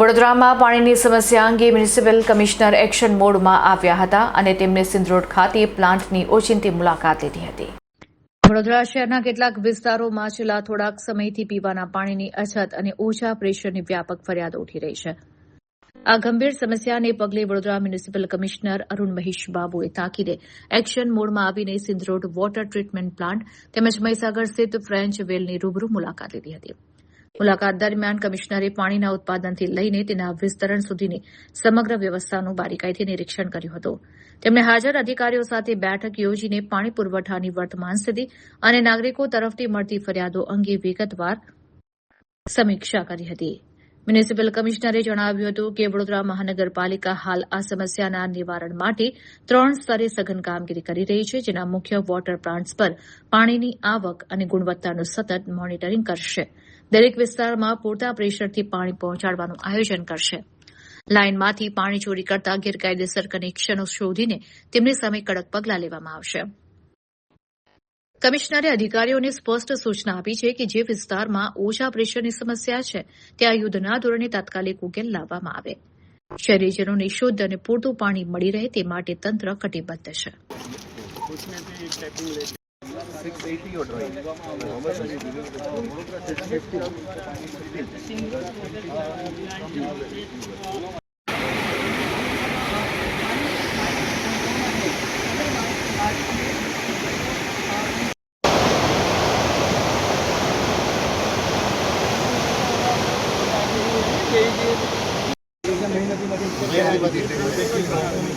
વડોદરામાં પાણીની સમસ્યા અંગે મ્યુનિસિપલ કમિશનર એક્શન મોડમાં આવ્યા હતા અને તેમણે સિંધરોડ ખાતે પ્લાન્ટની ઓચિંતી મુલાકાત લીધી હતી. વડોદરા શહેરના કેટલાક વિસ્તારોમાં છેલ્લા થોડાક સમયથી પીવાના પાણીની અછત અને ઓછા પ્રેશરની વ્યાપક ફરિયાદો ઉઠી રહી છે. આ ગંભીર સમસ્યાને પગલે વડોદરા મ્યુનિસિપલ કમિશનર અરુણ મહેશ બાબુએ તાકીદે એક્શન મોડમાં આવીને સિંધરોડ વોટર ટ્રીટમેન્ટ પ્લાન્ટ તેમજ મહીસાગર સ્થિત ફ્રેન્ચ વેલની રૂબરૂ મુલાકાત લીધી હતી. મુલાકાત દરમિયાન કમિશનરે પાણીના ઉત્પાદનથી લઈને તેના વિસ્તરણ સુધીની સમગ્ર વ્યવસ્થાનું બારીકાઈથી નિરીક્ષણ કર્યું હતું. તેમણે હાજર અધિકારીઓ સાથે બેઠક યોજીને પાણી પુરવઠાની વર્તમાન સ્થિતિ અને નાગરિકો તરફથી મળતી ફરિયાદો અંગે વિગતવાર સમીક્ષા કરી હતી. મ્યુનિસિપલ કમિશનરે જણાવ્યું હતું કે વડોદરા મહાનગરપાલિકા હાલ આ સમસ્યાના નિવારણ માટે 3 સ્તરે સઘન કામગીરી કરી રહી છે, જેના મુખ્ય વોટર પ્લાન્ટ્સ પર પાણીની આવક અને ગુણવત્તાનું સતત મોનિટરિંગ કરશે. દરેક વિસ્તારમાં પૂરતા પ્રેશરથી પાણી પહોંચાડવાનું આયોજન કરશે. લાઇનમાંથી પાણી ચોરી કરતા ગેરકાયદેસર કનેક્શનો શોધીને તેમની સામે કડક પગલાં લેવામાં આવશે. કમિશનરે અધિકારીઓને સ્પષ્ટ સૂચના આપી છે કે જે વિસ્તારમાં ઓછા પ્રેશરની સમસ્યા છે ત્યાં યુદ્ધના ધોરણે તાત્કાલિક ઉકેલ લાવવામાં આવે. શહેરીજનોને શુદ્ધ અને પૂરતું પાણી મળી રહે તે માટે તંત્ર કટિબદ્ધ છે.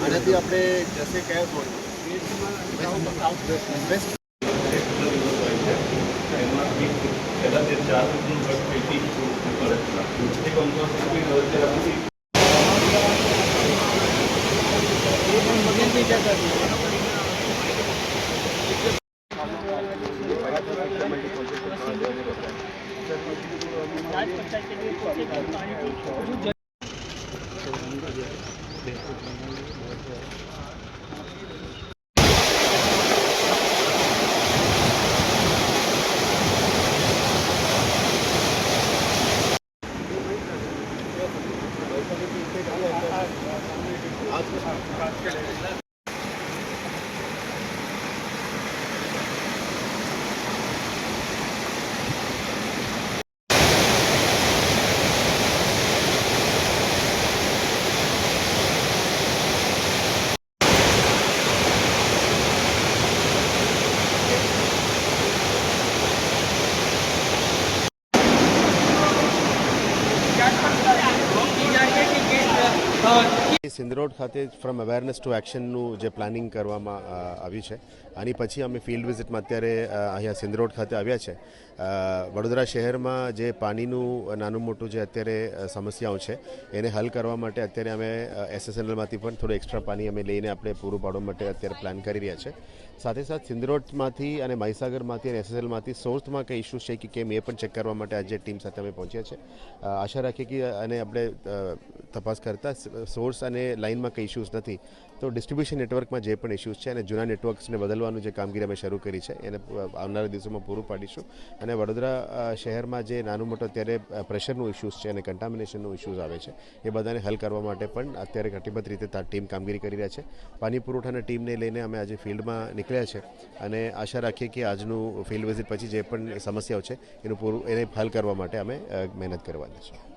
આનાથી આપણે જશે કયા હોય સિંધરોડ ખાતે ફ્રોમ અવેરનેસ ટુ એક્શનનું જે પ્લાનિંગ કરવામાં આવ્યું છે. આની પછી અમે ફિલ્ડ વિઝિટમાં અત્યારે અહીંયા સિંધરોડ ખાતે આવ્યા છે. વડોદરા શહેરમાં જે પાણીનું નાનું મોટું જે અત્યારે સમસ્યાઓ છે એને હલ કરવા માટે અત્યારે અમે SSNLમાંથી પણ થોડું એક્સ્ટ્રા પાણી અમે લઈને આપણે પૂરું પાડવા માટે અત્યારે પ્લાન કરી રહ્યા છે. સાથે સાથે સિંધરોડમાંથી અને મહીસાગરમાંથી અને SSNLમાંથી સોર્સમાં કંઈ ઇસ્યુઝ છે કે કેમ એ પણ ચેક કરવા માટે આજે ટીમ સાથે અમે પહોંચ્યા છે. આશા રાખીએ કે અને આપણે તપાસ કરતા સોર્સ અને લાઇનમાં કંઈ ઇસ્યુઝ નથી તો ડિસ્ટ્રીબ્યુશન નેટવર્કમાં જે પણ ઇસ્યુઝ છે અને જૂના નેટવર્ક્સને બદલવાનું જે કામગીરી અમે શરૂ કરી છે એને આવનારા દિવસોમાં પૂરું પાડીશું. અને વડોદરા શહેરમાં જે નાનું મોટો અત્યારે પ્રેશરનું ઇસ્યુઝ છે અને કન્ટામિનેશનનું ઇસ્યુઝ આવે છે એ બધાને હલ કરવા માટે પણ અત્યારે કટિબદ્ધ રીતે ટીમ કામગીરી કરી રહ્યા છે. પાણી પુરવઠાના ટીમને લઈને અમે આજે ફિલ્ડમાં નીકળ્યા છે અને આશા રાખીએ કે આજનું ફિલ્ડ વિઝિટ પછી જે પણ સમસ્યાઓ છે એને હલ કરવા માટે અમે મહેનત કરવાની છે.